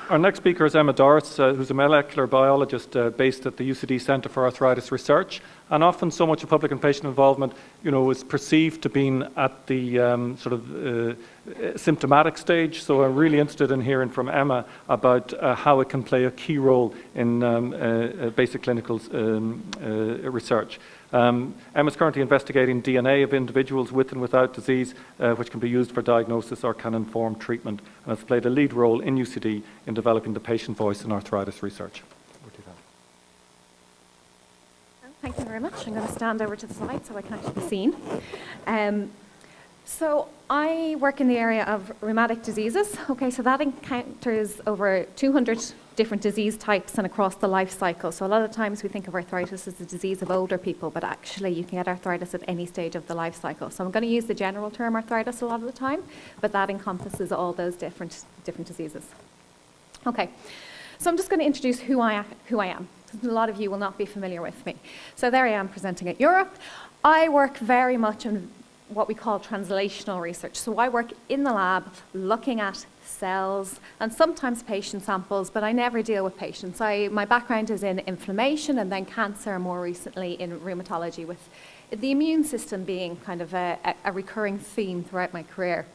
Our next speaker is Emma Dorris, who's a molecular biologist based at the UCD Centre for Arthritis Research. And often so much of public and patient involvement, is perceived to being at the symptomatic stage. So I'm really interested in hearing from Emma about how it can play a key role in basic clinical research. Emma's currently investigating DNA of individuals with and without disease, which can be used for diagnosis or can inform treatment, and has played a lead role in UCD in developing the patient voice in arthritis research. Thank you very much. I'm going to stand over to the side so I can actually be seen. So I work in the area of rheumatic diseases. Okay, so that encounters over 200 different disease types and across the life cycle. So a lot of times we think of arthritis as a disease of older people, but actually you can get arthritis at any stage of the life cycle. So I'm going to use the general term arthritis a lot of the time, but that encompasses all those different diseases. Okay, so I'm just going to introduce who I am. A lot of you will not be familiar with me. So there I am presenting at Europe. I work very much on what we call translational research. So I work in the lab looking at cells and sometimes patient samples, but I never deal with patients. My background is in inflammation and then cancer, more recently in rheumatology, with the immune system being kind of a recurring theme throughout my career.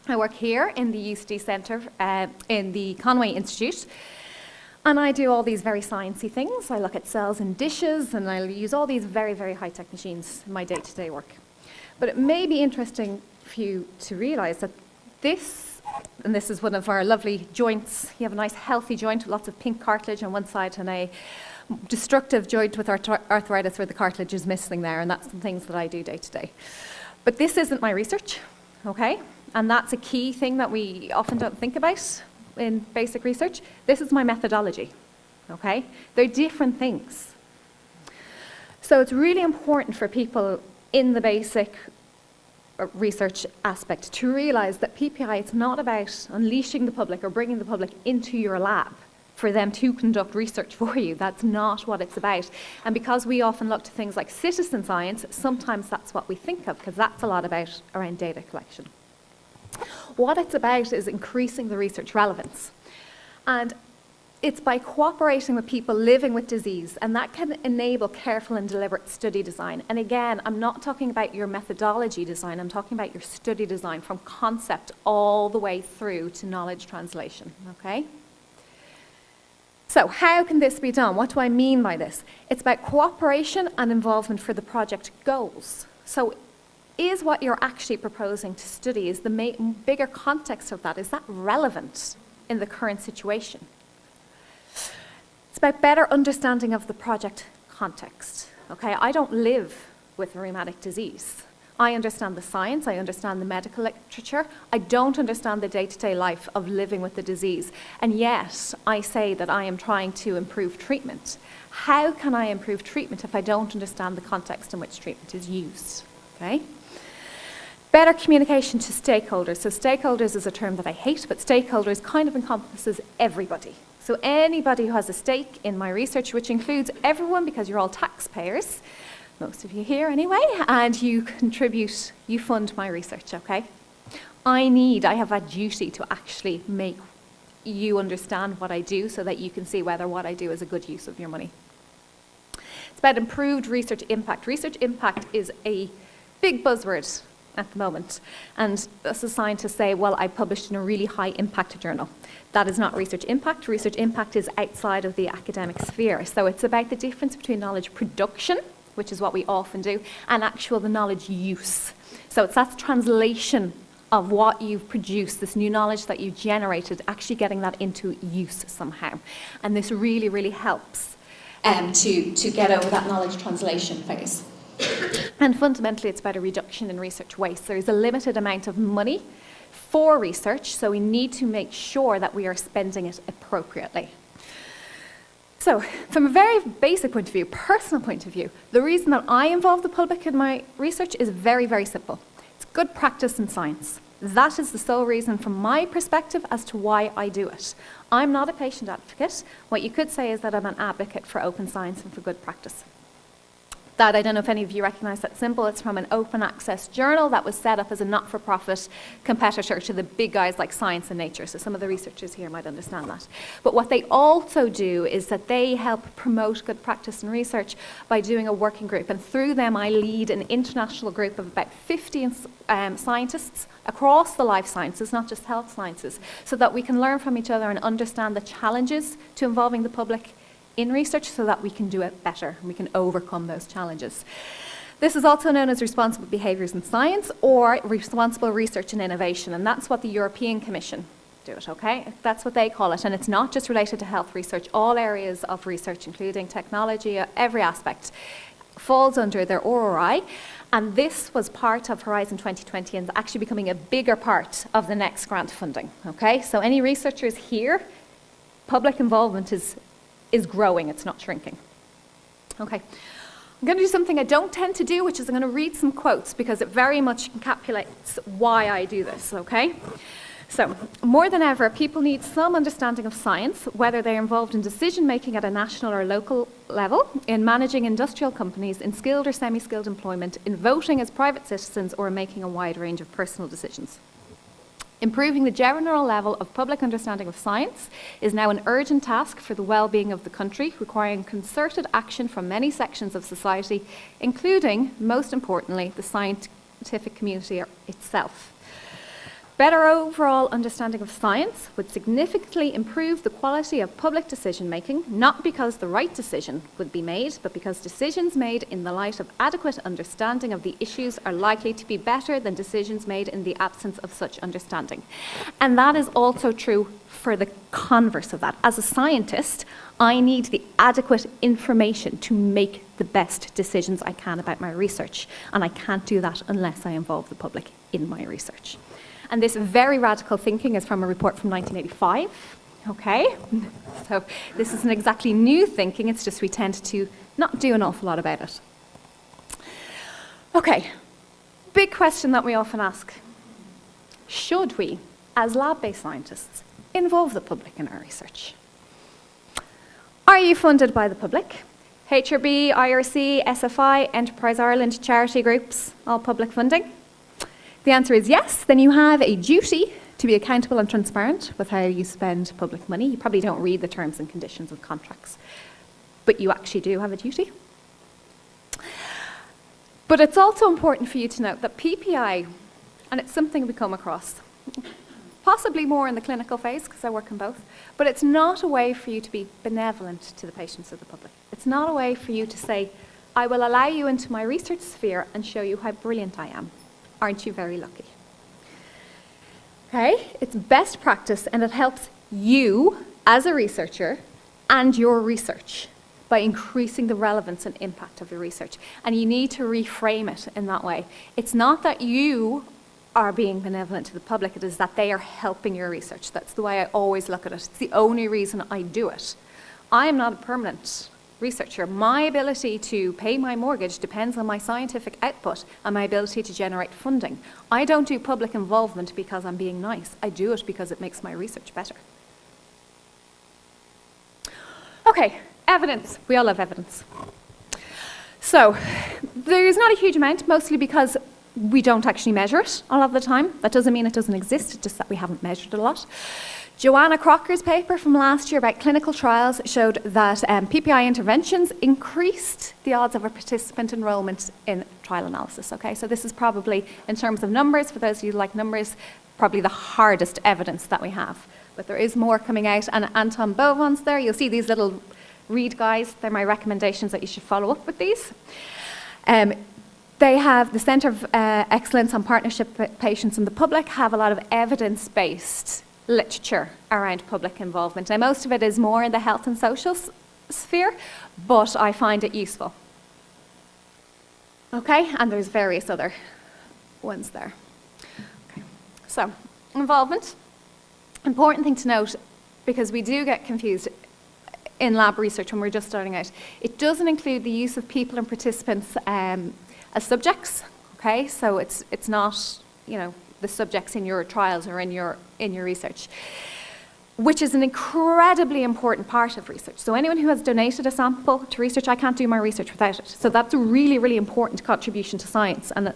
I work here in the UCD Centre in the Conway Institute. And I do all these very sciencey things. I look at cells in dishes, and I use all these very, very high-tech machines in my day-to-day work. But it may be interesting for you to realize that this is one of our lovely joints. You have a nice healthy joint with lots of pink cartilage on one side and a destructive joint with arthritis where the cartilage is missing there, and that's the things that I do day-to-day. But this isn't my research, okay? And that's a key thing that we often don't think about in basic research. This is my methodology, okay? They're different things. So it's really important for people in the basic research aspect to realize that PPI, it's not about unleashing the public or bringing the public into your lab for them to conduct research for you. That's not what it's about. And because we often look to things like citizen science, sometimes that's what we think of, because that's a lot about around data collection. What it's about is increasing the research relevance. And it's by cooperating with people living with disease, and that can enable careful and deliberate study design. And again, I'm not talking about your methodology design, I'm talking about your study design from concept all the way through to knowledge translation, okay? So how can this be done? What do I mean by this? It's about cooperation and involvement for the project goals. So is what you're actually proposing to study, is the bigger context of that, is that relevant in the current situation? It's about better understanding of the project context. Okay, I don't live with a rheumatic disease. I understand the science, I understand the medical literature. I don't understand the day-to-day life of living with the disease. And yet, I say that I am trying to improve treatment. How can I improve treatment if I don't understand the context in which treatment is used? Okay? Better communication to stakeholders. So stakeholders is a term that I hate, but stakeholders kind of encompasses everybody. So anybody who has a stake in my research, which includes everyone, because you're all taxpayers, most of you here anyway, and you contribute, you fund my research, okay? I have a duty to actually make you understand what I do so that you can see whether what I do is a good use of your money. It's about improved research impact. Research impact is a big buzzword at the moment. And as a scientist say, well, I published in a really high impact journal. That is not research impact. Research impact is outside of the academic sphere. So it's about the difference between knowledge production, which is what we often do, and the knowledge use. So it's that translation of what you've produced, this new knowledge that you've generated, actually getting that into use somehow. And this really, really helps to get over that knowledge translation phase. And fundamentally, it's about a reduction in research waste. There's a limited amount of money for research, so we need to make sure that we are spending it appropriately. So, from a very basic point of view, personal point of view, the reason that I involve the public in my research is very, very simple. It's good practice in science. That is the sole reason from my perspective as to why I do it. I'm not a patient advocate. What you could say is that I'm an advocate for open science and for good practice. that, I don't know if any of you recognize that symbol, it's from an open access journal that was set up as a not-for-profit competitor to the big guys like Science and Nature. So some of the researchers here might understand that. But what they also do is that they help promote good practice in research by doing a working group. And through them, I lead an international group of about 50 scientists across the life sciences, not just health sciences, so that we can learn from each other and understand the challenges to involving the public in research so that we can do it better and we can overcome those challenges. This is also known as responsible behaviours in science or responsible research and innovation, and that's what the European Commission do it, okay? That's what they call it, and it's not just related to health research. All areas of research, including technology, every aspect, falls under their RRI, and this was part of Horizon 2020 and actually becoming a bigger part of the next grant funding, okay? So any researchers here, public involvement is growing, it's not shrinking. Okay, I'm going to do something I don't tend to do, which is I'm going to read some quotes because it very much encapsulates why I do this, okay? So, more than ever, people need some understanding of science, whether they're involved in decision making at a national or local level, in managing industrial companies, in skilled or semi-skilled employment, in voting as private citizens, or in making a wide range of personal decisions. Improving the general level of public understanding of science is now an urgent task for the well-being of the country, requiring concerted action from many sections of society, including, most importantly, the scientific community itself. Better overall understanding of science would significantly improve the quality of public decision-making, not because the right decision would be made, but because decisions made in the light of adequate understanding of the issues are likely to be better than decisions made in the absence of such understanding. And that is also true for the converse of that. As a scientist, I need the adequate information to make the best decisions I can about my research, and I can't do that unless I involve the public in my research. And this very radical thinking is from a report from 1985, okay? So this isn't exactly new thinking, it's just we tend to not do an awful lot about it. Okay, big question that we often ask. Should we, as lab-based scientists, involve the public in our research? Are you funded by the public? HRB, IRC, SFI, Enterprise Ireland, charity groups, all public funding? The answer is yes. Then you have a duty to be accountable and transparent with how you spend public money. You probably don't read the terms and conditions of contracts, but you actually do have a duty. But it's also important for you to note that PPI, and it's something we come across, possibly more in the clinical phase, because I work in both, but it's not a way for you to be benevolent to the patients of the public. It's not a way for you to say, I will allow you into my research sphere and show you how brilliant I am. Aren't you very lucky? Okay, it's best practice and it helps you as a researcher and your research by increasing the relevance and impact of your research. And you need to reframe it in that way. It's not that you are being benevolent to the public, it is that they are helping your research. That's the way I always look at it. It's the only reason I do it. I am not a permanent researcher. My ability to pay my mortgage depends on my scientific output and my ability to generate funding. I don't do public involvement because I'm being nice. I do it because it makes my research better. Okay, evidence. We all love evidence. So, there's not a huge amount, mostly because we don't actually measure it a lot of the time. That doesn't mean it doesn't exist, it's just that we haven't measured it a lot. Joanna Crocker's paper from last year about clinical trials showed that PPI interventions increased the odds of a participant enrollment in trial analysis. Okay, so this is probably, in terms of numbers, for those of you who like numbers, probably the hardest evidence that we have. But there is more coming out, and Anton Bovon's there. You'll see these little read guys. They're my recommendations that you should follow up with these. They have the Centre of Excellence on Partnership with Patients and the Public have a lot of evidence-based literature around public involvement. Now, most of it is more in the health and social sphere, but I find it useful. Okay, and there's various other ones there. Okay. So, involvement. Important thing to note, because we do get confused in lab research when we're just starting out. It doesn't include the use of people and participants as subjects. Okay, so it's not, you know, the subjects in your trials or in your research. which is an incredibly important part of research. So anyone who has donated a sample to research, I can't do my research without it. So that's a really, really important contribution to science, and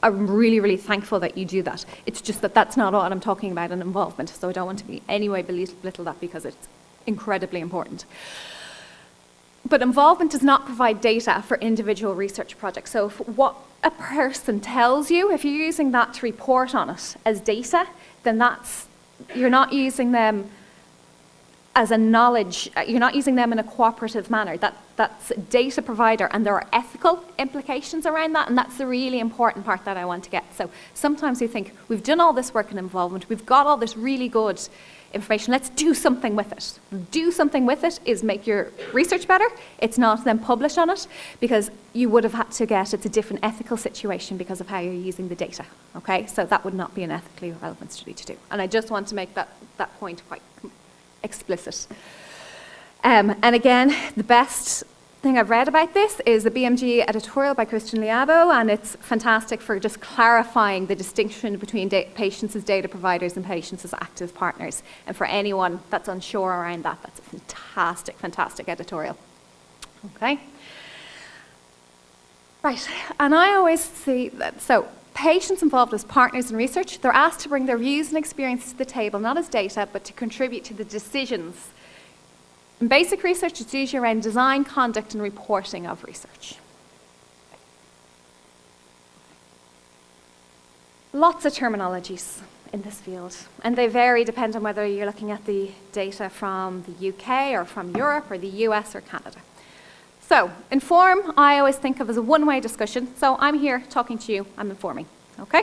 I'm really, really thankful that you do that. It's just that that's not what I'm talking about in involvement, so I don't want to be any way belittle that because it's incredibly important. But involvement does not provide data for individual research projects. So if what a person tells you, if you're using that to report on it as data, then you're not using them as a knowledge, you're not using them in a cooperative manner. That's a data provider, and there are ethical implications around that, and that's the really important part that I want to get. So sometimes we think, we've done all this work in involvement, we've got all this really good information, let's do something with it. Do something with it is make your research better. It's not then publish on it, because you would have had to it's a different ethical situation because of how you're using the data, okay? So that would not be an ethically relevant study to do. And I just want to make that point quite explicit. And again, the best thing I've read about this is the BMG editorial by Christian Liabo, and it's fantastic for just clarifying the distinction between patients as data providers and patients as active partners. And for anyone that's unsure around that, that's a fantastic, fantastic editorial. Okay. Right, and I always see that, so patients involved as partners in research, they're asked to bring their views and experiences to the table, not as data, but to contribute to the decisions. In basic research, it's usually around design, conduct, and reporting of research. Lots of terminologies in this field, and they vary depending on whether you're looking at the data from the UK or from Europe or the US or Canada. So, inform, I always think of as a one-way discussion. So I'm here talking to you, I'm informing, okay?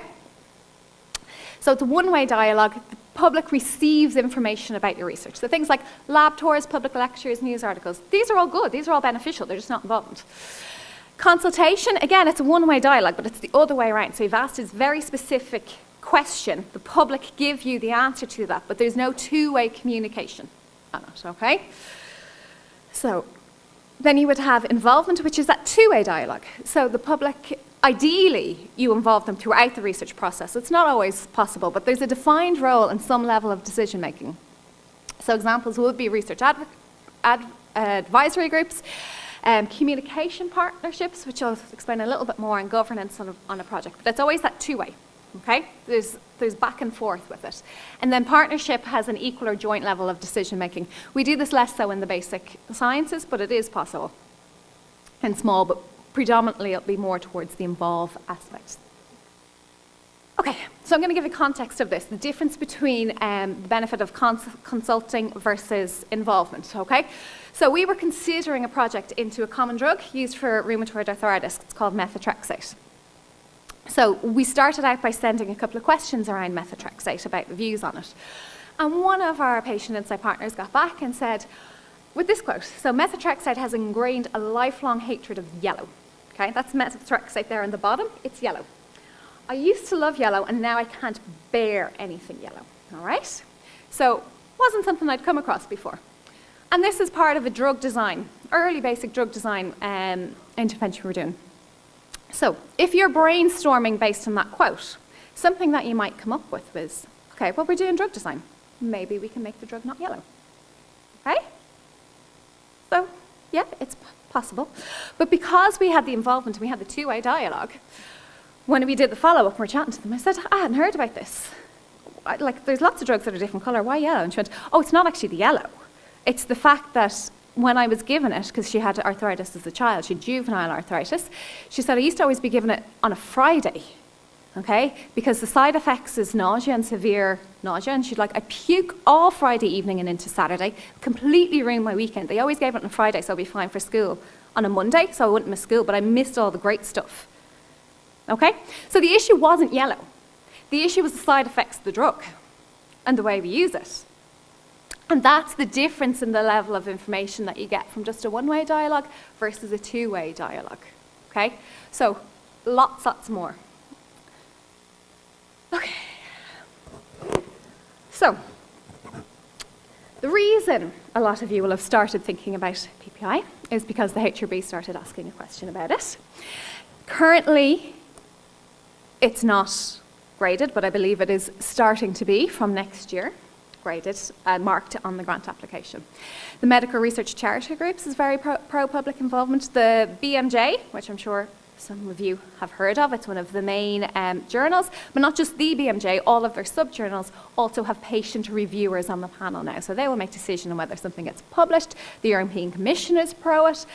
So it's a one-way dialogue. The public receives information about your research. So things like lab tours, public lectures, news articles, these are all good, these are all beneficial, they're just not involvement. Consultation, again, it's a one-way dialogue, but it's the other way around. So you've asked this very specific question, the public give you the answer to that, but there's no two-way communication on it, okay? So then you would have involvement, which is that two-way dialogue. So the public, ideally, you involve them throughout the research process. It's not always possible, but there's a defined role and some level of decision-making. So examples would be research advisory groups, communication partnerships, which I'll explain a little bit more, and governance on a project. But it's always that two-way, okay? There's back and forth with it. And then partnership has an equal or joint level of decision-making. We do this less so in the basic sciences, but it is possible. And small, but predominantly it'll be more towards the involve aspects. Okay, so I'm going to give you context of this, the difference between the benefit of consulting versus involvement, okay? So we were considering a project into a common drug used for rheumatoid arthritis. It's called methotrexate. So we started out by sending a couple of questions around methotrexate about the views on it. And one of our patient insight partners got back and said, with this quote, so methotrexate has ingrained a lifelong hatred of yellow. Okay, that's methotrexate there on the bottom, it's yellow. I used to love yellow and now I can't bear anything yellow, all right? So wasn't something I'd come across before. And this is part of a drug design, early basic drug design intervention we're doing. So if you're brainstorming based on that quote, something that you might come up with is, okay, well, we're doing drug design. Maybe we can make the drug not yellow, okay? So, yeah, it's possible. But because we had the involvement and we had the two-way dialogue, when we did the follow-up and we're chatting to them, I said, I hadn't heard about this. Like, there's lots of drugs that are different colour. Why yellow? And she went, oh, it's not actually the yellow. It's the fact that when I was given it, because she had arthritis as a child, she had juvenile arthritis, she said, I used to always be given it on a Friday, okay? Because the side effects is nausea and severe nausea, and she'd like, I puke all Friday evening and into Saturday, completely ruined my weekend. They always gave it on a Friday, so I'd be fine for school on a Monday, so I wouldn't miss school, but I missed all the great stuff, okay? So the issue wasn't yellow. The issue was the side effects of the drug and the way we use it. And that's the difference in the level of information that you get from just a one-way dialogue versus a two-way dialogue, okay? So, lots more. Okay. So, the reason a lot of you will have started thinking about PPI is because the HRB started asking a question about it. Currently, it's not graded, but I believe it is starting to be from next year. graded and marked on the grant application. The medical research charity groups is very pro-public involvement. The BMJ, which I'm sure some of you have heard of, it's one of the main journals, but not just the BMJ, all of their sub-journals also have patient reviewers on the panel now, so they will make decision on whether something gets published. The European Commission is pro it.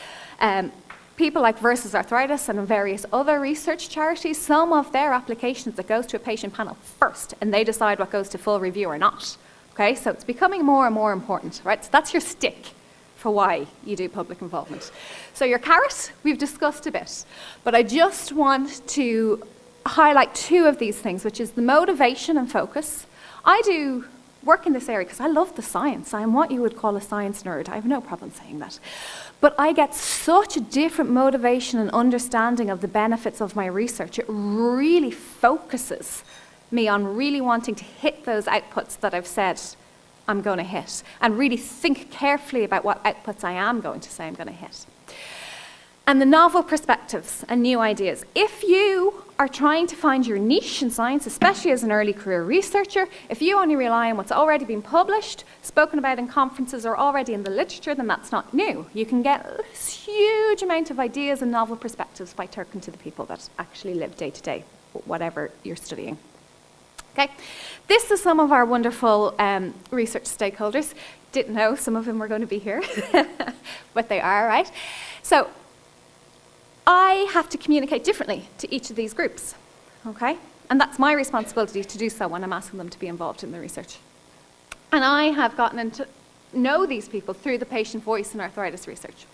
People like Versus Arthritis and various other research charities, some of their applications that goes to a patient panel first, and they decide what goes to full review or not. Okay, so it's becoming more and more important, right? So that's your stick for why you do public involvement. So your carrot, we've discussed a bit, but I just want to highlight two of these things, which is the motivation and focus. I do work in this area because I love the science. I'm what you would call a science nerd. I have no problem saying that. But I get such a different motivation and understanding of the benefits of my research. It really focuses me on really wanting to hit those outputs that I've said I'm going to hit, and really think carefully about what outputs I am going to say I'm going to hit. And the novel perspectives and new ideas. If you are trying to find your niche in science, especially as an early career researcher, if you only rely on what's already been published, spoken about in conferences, or already in the literature, then that's not new. You can get a huge amount of ideas and novel perspectives by talking to the people that actually live day to day, whatever you're studying. Okay, this is some of our wonderful research stakeholders. Didn't know some of them were going to be here, but they are, right? So I have to communicate differently to each of these groups, okay? And that's my responsibility to do so when I'm asking them to be involved in the research. And I have gotten to know these people through the patient voice in arthritis research.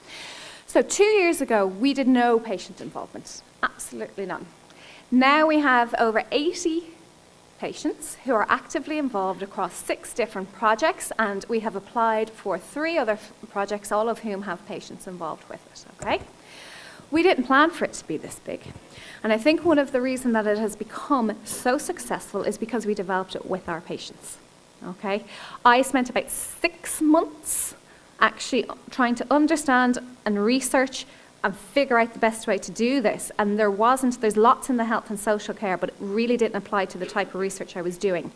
So 2 years ago, we did no patient involvement, absolutely none. Now we have over 80 patients who are actively involved across 6 different projects, and we have applied for 3 other projects, all of whom have patients involved with it, okay? We didn't plan for it to be this big. And I think one of the reasons that it has become so successful is because we developed it with our patients, okay? I spent about 6 months actually trying to understand and research and figure out the best way to do this. And there's lots in the health and social care, but it really didn't apply to the type of research I was doing.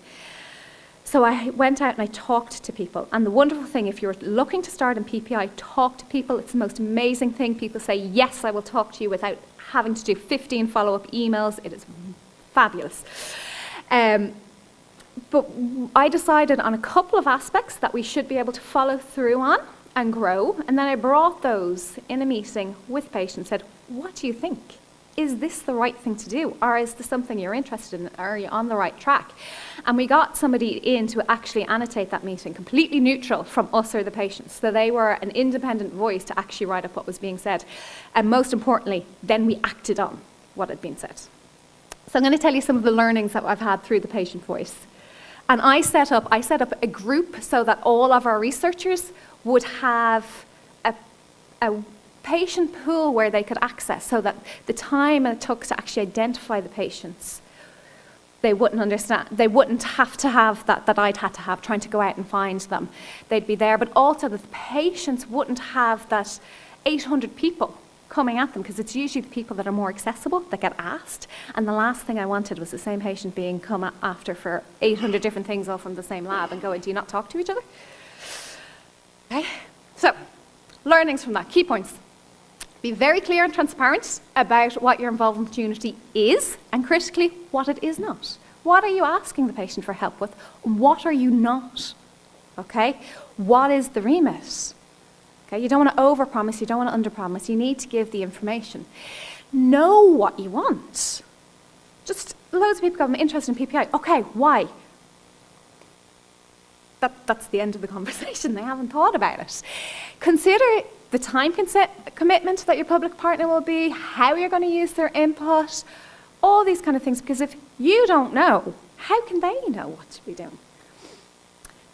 So I went out and I talked to people. And the wonderful thing, if you're looking to start in PPI, talk to people. It's the most amazing thing. People say, yes, I will talk to you without having to do 15 follow-up emails. It is fabulous. But I decided on a couple of aspects that we should be able to follow through on and grow. And then I brought those in a meeting with patients and said, what do you think? Is this the right thing to do? Or is this something you're interested in? Are you on the right track? And we got somebody in to actually annotate that meeting, completely neutral from us or the patients. So they were an independent voice to actually write up what was being said. And most importantly, then we acted on what had been said. So I'm going to tell you some of the learnings that I've had through the patient voice. And I set up a group so that all of our researchers would have a patient pool where they could access, so that the time it took to actually identify the patients, they wouldn't have to have that I'd had to have trying to go out and find them. They'd be there, but also the patients wouldn't have that 800 people coming at them, because it's usually the people that are more accessible that get asked. And the last thing I wanted was the same patient being come after for 800 different things all from the same lab and going, do you not talk to each other? Okay, so learnings from that, key points. Be very clear and transparent about what your involvement opportunity is, and critically, what it is not. What are you asking the patient for help with? What are you not? Okay, what is the remit? Okay, you don't want to overpromise, you don't want to underpromise, you need to give the information. Know what you want. Just loads of people go, I'm interested in PPI. Okay, why? That's the end of the conversation. They haven't thought about it. Consider the time commitment that your public partner will be, how you're going to use their input, all these kind of things, because if you don't know, how can they know what to be doing?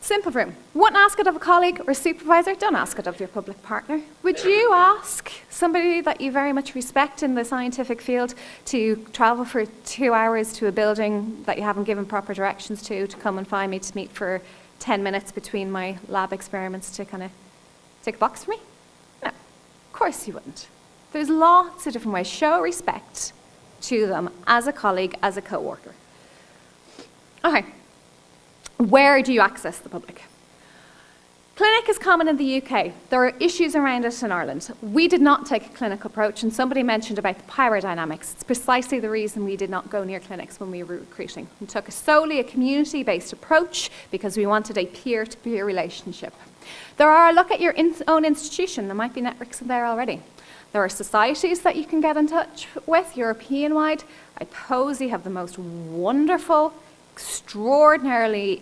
Simple room. Wouldn't ask it of a colleague or supervisor, don't ask it of your public partner. Would you ask somebody that you very much respect in the scientific field to travel for 2 hours to a building that you haven't given proper directions to come and find me to meet for 10 minutes between my lab experiments to kind of tick a box for me? No, of course you wouldn't. There's lots of different ways. Show respect to them as a colleague, as a co-worker. Okay, Where do you access the public? Clinic is common in the UK. There are issues around it in Ireland. We did not take a clinic approach, and somebody mentioned about the power dynamics. It's precisely the reason we did not go near clinics when we were recruiting. We took solely a community-based approach because we wanted a peer-to-peer relationship. There are, look at your own institution. There might be networks in there already. There are societies that you can get in touch with, European-wide. I pose you have the most wonderful, extraordinarily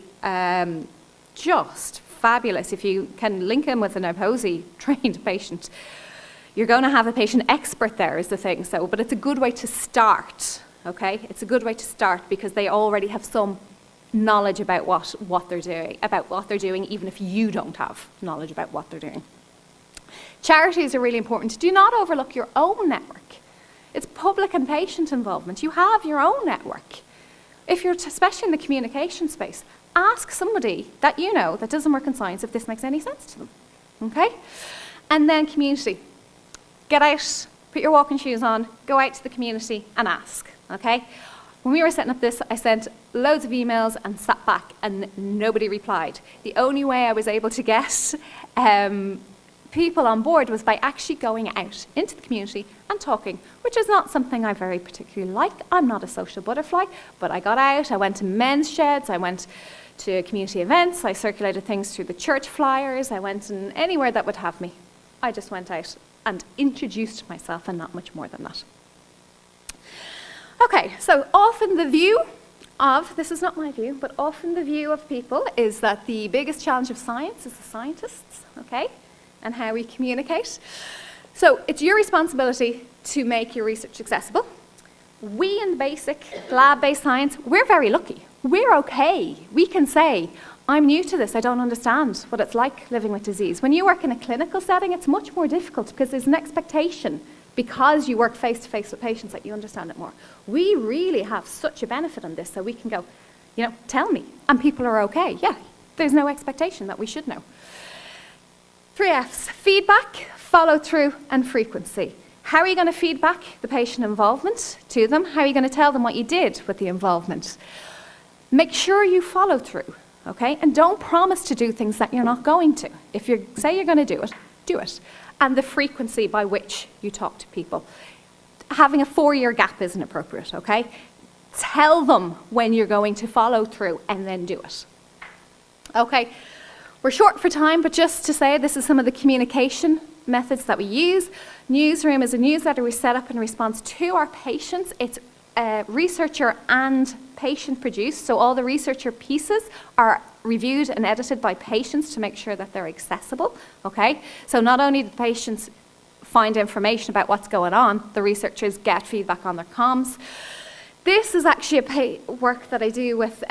just fabulous. If you can link him with an IPOSI trained patient, you're going to have a patient expert there is the thing. So, but it's a good way to start, okay? It's a good way to start because they already have some knowledge about what they're doing, even if you don't have knowledge about what they're doing. Charities are really important. Do not overlook your own network. It's public and patient involvement. You have your own network. If you're, especially in the communication space, ask somebody that you know that doesn't work in science if this makes any sense to them, okay? And then community. Get out, put your walking shoes on, go out to the community and ask, okay? When we were setting up this, I sent loads of emails and sat back and nobody replied. The only way I was able to get people on board was by actually going out into the community and talking, which is not something I very particularly like. I'm not a social butterfly, but I got out, I went to men's sheds, I went to community events, I circulated things through the church flyers, I went in anywhere that would have me. I just went out and introduced myself and not much more than that. Okay, so often the view of, this is not my view, but often the view of people is that the biggest challenge of science is the scientists, okay, and how we communicate. So it's your responsibility to make your research accessible. We in the basic lab-based science, we're very lucky. We're okay. We can say, I'm new to this, I don't understand what it's like living with disease. When you work in a clinical setting, it's much more difficult because there's an expectation because you work face-to-face with patients that you understand it more. We really have such a benefit on this that we can go, you know, tell me, and people are okay. Yeah, there's no expectation that we should know. 3 F's, feedback, follow through, and frequency. How are you going to feed back the patient involvement to them? How are you going to tell them what you did with the involvement? Make sure you follow through, okay? And don't promise to do things that you're not going to. If you say you're going to do it, do it. And the frequency by which you talk to people. Having a 4-year gap isn't appropriate, okay? Tell them when you're going to follow through and then do it. Okay, we're short for time, but just to say this is some of the communication methods that we use. Newsroom is a newsletter we set up in response to our patients. It's researcher and patient produced, so all the researcher pieces are reviewed and edited by patients to make sure that they're accessible, okay? So not only do the patients find information about what's going on, the researchers get feedback on their comms. This is actually work that I do with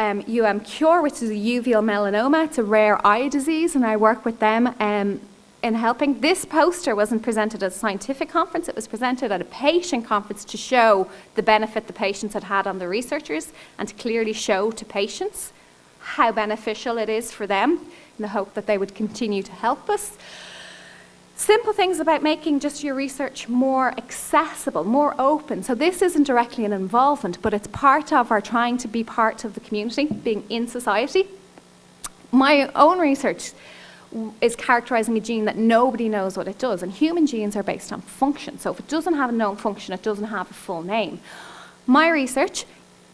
Cure, which is a uveal melanoma. It's a rare eye disease, and I work with them in helping. This poster wasn't presented at a scientific conference, it was presented at a patient conference to show the benefit the patients had on the researchers and to clearly show to patients how beneficial it is for them in the hope that they would continue to help us. Simple things about making just your research more accessible, more open. So this isn't directly an involvement, but it's part of our trying to be part of the community, being in society. My own research is characterizing a gene that nobody knows what it does, and human genes are based on function. So if it doesn't have a known function, it doesn't have a full name. My research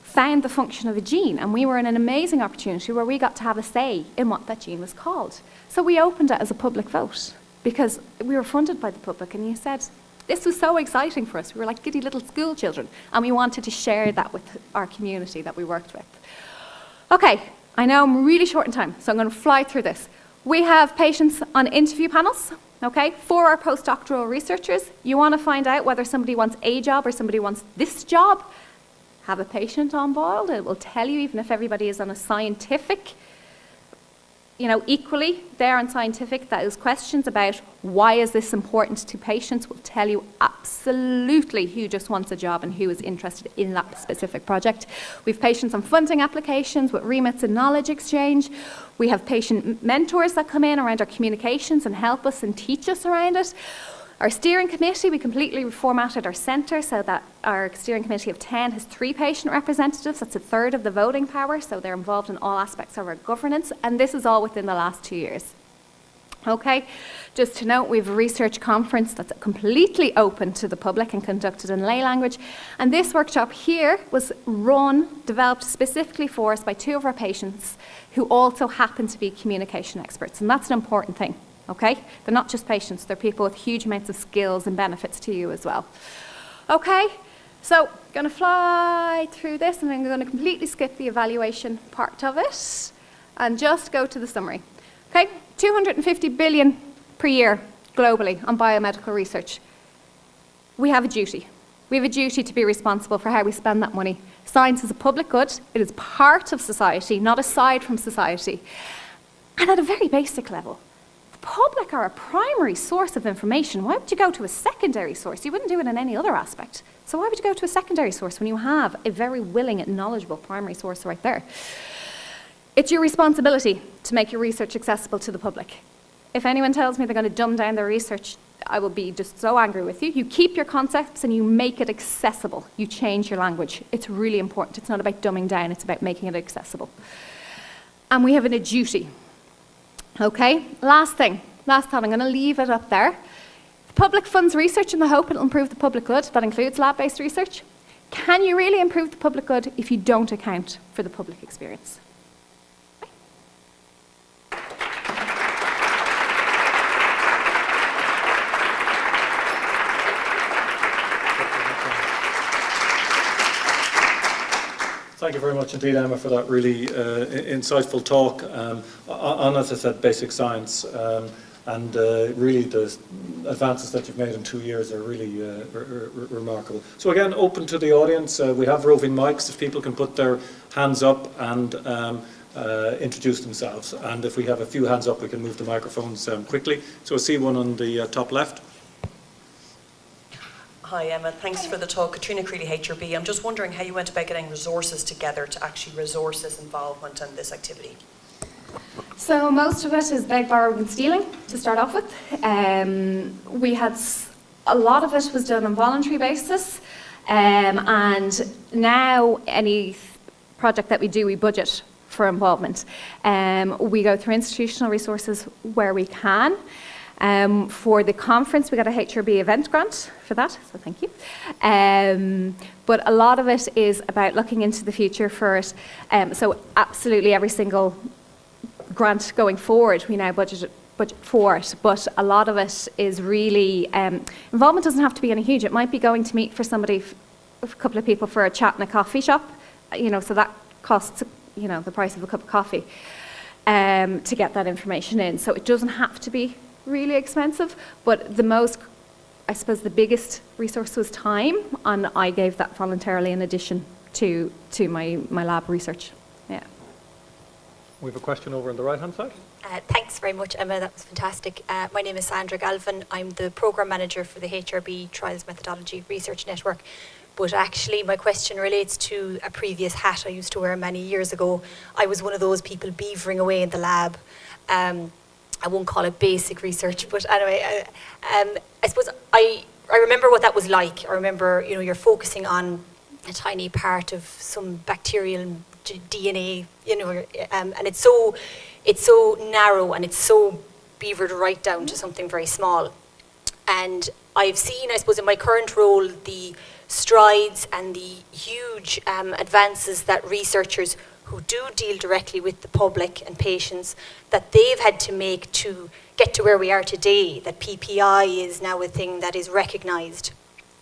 found the function of a gene, and we were in an amazing opportunity where we got to have a say in what that gene was called. So we opened it as a public vote because we were funded by the public, and you said, this was so exciting for us. We were like giddy little school children, and we wanted to share that with our community that we worked with. Okay, I know I'm really short in time, so I'm going to fly through this. We have patients on interview panels, okay, for our postdoctoral researchers. You want to find out whether somebody wants a job or somebody wants this job. Have a patient on board. It will tell you, even if everybody is on a scientific, equally there on scientific, those questions about why is this important to patients will tell you absolutely who just wants a job and who is interested in that specific project. We have patients on funding applications with remits and knowledge exchange. We have patient mentors that come in around our communications and help us and teach us around it. Our steering committee, we completely reformatted our centre so that our steering committee of 10 has 3 patient representatives. That's a third of the voting power, so they're involved in all aspects of our governance, and this is all within the last 2 years. Okay, just to note, we have a research conference that's completely open to the public and conducted in lay language. And this workshop here was developed specifically for us by 2 of our patients who also happen to be communication experts. And that's an important thing, okay? They're not just patients, they're people with huge amounts of skills and benefits to you as well. Okay, so I'm going to fly through this and I'm going to completely skip the evaluation part of it and just go to the summary. Okay, 250 billion per year globally on biomedical research. We have a duty. We have a duty to be responsible for how we spend that money. Science is a public good. It is part of society, not aside from society. And at a very basic level, the public are a primary source of information. Why would you go to a secondary source? You wouldn't do it in any other aspect. So why would you go to a secondary source when you have a very willing and knowledgeable primary source right there? It's your responsibility to make your research accessible to the public. If anyone tells me they're going to dumb down their research, I will be just so angry with you. You keep your concepts and you make it accessible. You change your language. It's really important. It's not about dumbing down, it's about making it accessible. And we have a duty. Okay, last thought, I'm going to leave it up there. The public funds research in the hope it'll improve the public good. That includes lab-based research. Can you really improve the public good if you don't account for the public experience? Thank you very much indeed, Emma, for that really insightful talk on, as I said, basic science. And really the advances that you've made in 2 years are really remarkable. So again, open to the audience. We have roving mics if people can put their hands up and introduce themselves. And if we have a few hands up, we can move the microphones quickly. So I see one on the top left. Hi Emma, thanks for the talk. Katrina Creeley, HRB. I'm just wondering how you went about getting resources together to actually resource this involvement and this activity. So most of it is beg, borrowing and stealing to start off with. We had a lot of it was done on voluntary basis, and now any project that we do, we budget for involvement. We go through institutional resources where we can. For the conference, we got a HRB event grant for that, so thank you. But a lot of it is about looking into the future for it. So absolutely every single grant going forward, we now budget for it. But a lot of it is really, involvement doesn't have to be any huge. It might be going to meet for somebody, a couple of people for a chat in a coffee shop, so that costs, the price of a cup of coffee to get that information in. So it doesn't have to be really expensive, but the biggest resource was time, and I gave that voluntarily in addition to my lab research. Yeah. We have a question over on the right hand side. Thanks very much, Emma. That was fantastic. My name is Sandra Galvin. I'm the Programme Manager for the HRB Trials Methodology Research Network. But actually, my question relates to a previous hat I used to wear many years ago. I was one of those people beavering away in the lab. I won't call it basic research, but anyway, I suppose I remember what that was like. I remember, you're focusing on a tiny part of some bacterial DNA, and it's so narrow and it's so beavered right down to something very small. And I've seen, I suppose, in my current role, the strides and the huge advances that researchers who do deal directly with the public and patients, that they've had to make to get to where we are today, that PPI is now a thing that is recognised.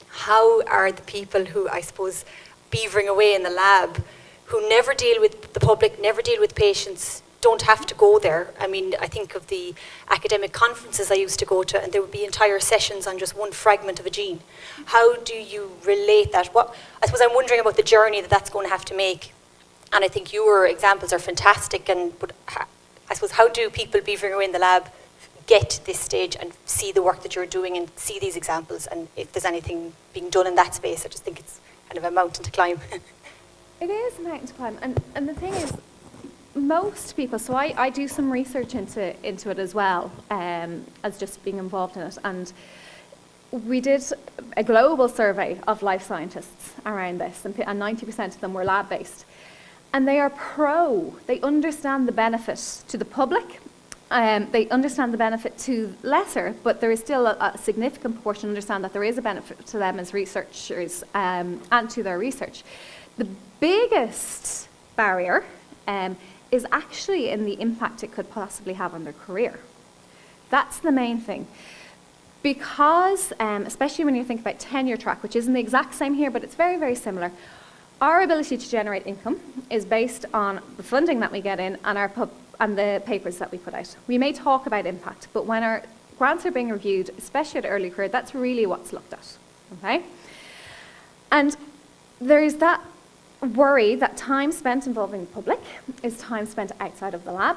How are the people who, I suppose, beavering away in the lab, who never deal with the public, never deal with patients, don't have to go there? I mean, I think of the academic conferences I used to go to, and there would be entire sessions on just one fragment of a gene. How do you relate that? I suppose I'm wondering about the journey that's going to have to make. And I think your examples are fantastic, but I suppose how do people beavering away in the lab get to this stage and see the work that you're doing and see these examples, and if there's anything being done in that space? I just think it's kind of a mountain to climb. It is a mountain to climb, and the thing is, most people, so I do some research into it as well, as just being involved in it, and we did a global survey of life scientists around this, and 90% of them were lab-based. And they are they understand the benefit to the public. They understand the benefit to lesser, but there is still a significant proportion understand that there is a benefit to them as researchers and to their research. The biggest barrier is actually in the impact it could possibly have on their career. That's the main thing. Because, especially when you think about tenure track, which isn't the exact same here, but it's very, very similar, our ability to generate income is based on the funding that we get in and the papers that we put out. We may talk about impact, but when our grants are being reviewed, especially at early career, that's really what's looked at, okay? And there is that worry that time spent involving the public is time spent outside of the lab.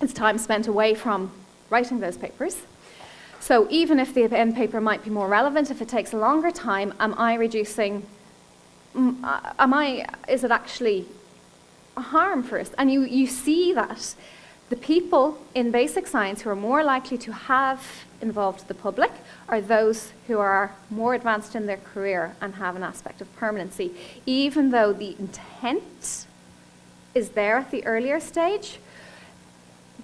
It's time spent away from writing those papers. So even if the end paper might be more relevant, if it takes a longer time, is it actually a harm for us? And you see that the people in basic science who are more likely to have involved the public are those who are more advanced in their career and have an aspect of permanency, even though the intent is there at the earlier stage.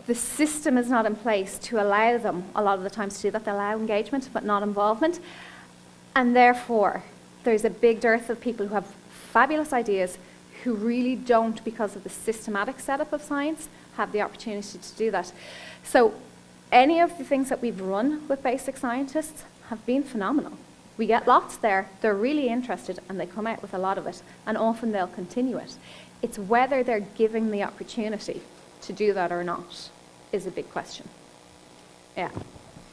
The system is not in place to allow them a lot of the times to do that. They allow engagement but not involvement, and therefore there's a big dearth of people who have fabulous ideas who really don't, because of the systematic setup of science, have the opportunity to do that. So any of the things that we've run with basic scientists have been phenomenal. We get lots there, they're really interested, and they come out with a lot of it, and often they'll continue it. It's whether they're given the opportunity to do that or not is a big question. Yeah.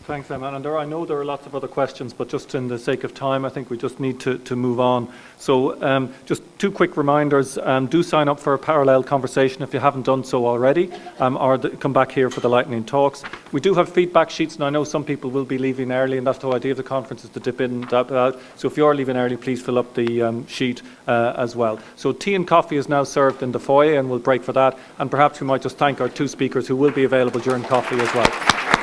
Thanks, Emma. And I know there are lots of other questions, but just in the sake of time, I think we just need to move on. So just two quick reminders. Do sign up for a parallel conversation if you haven't done so already, or come back here for the lightning talks. We do have feedback sheets, and I know some people will be leaving early, and that's the whole idea of the conference, is to dip in and dip out. So if you are leaving early, please fill up the sheet as well. So tea and coffee is now served in the foyer, and we'll break for that. And perhaps we might just thank our two speakers who will be available during coffee as well.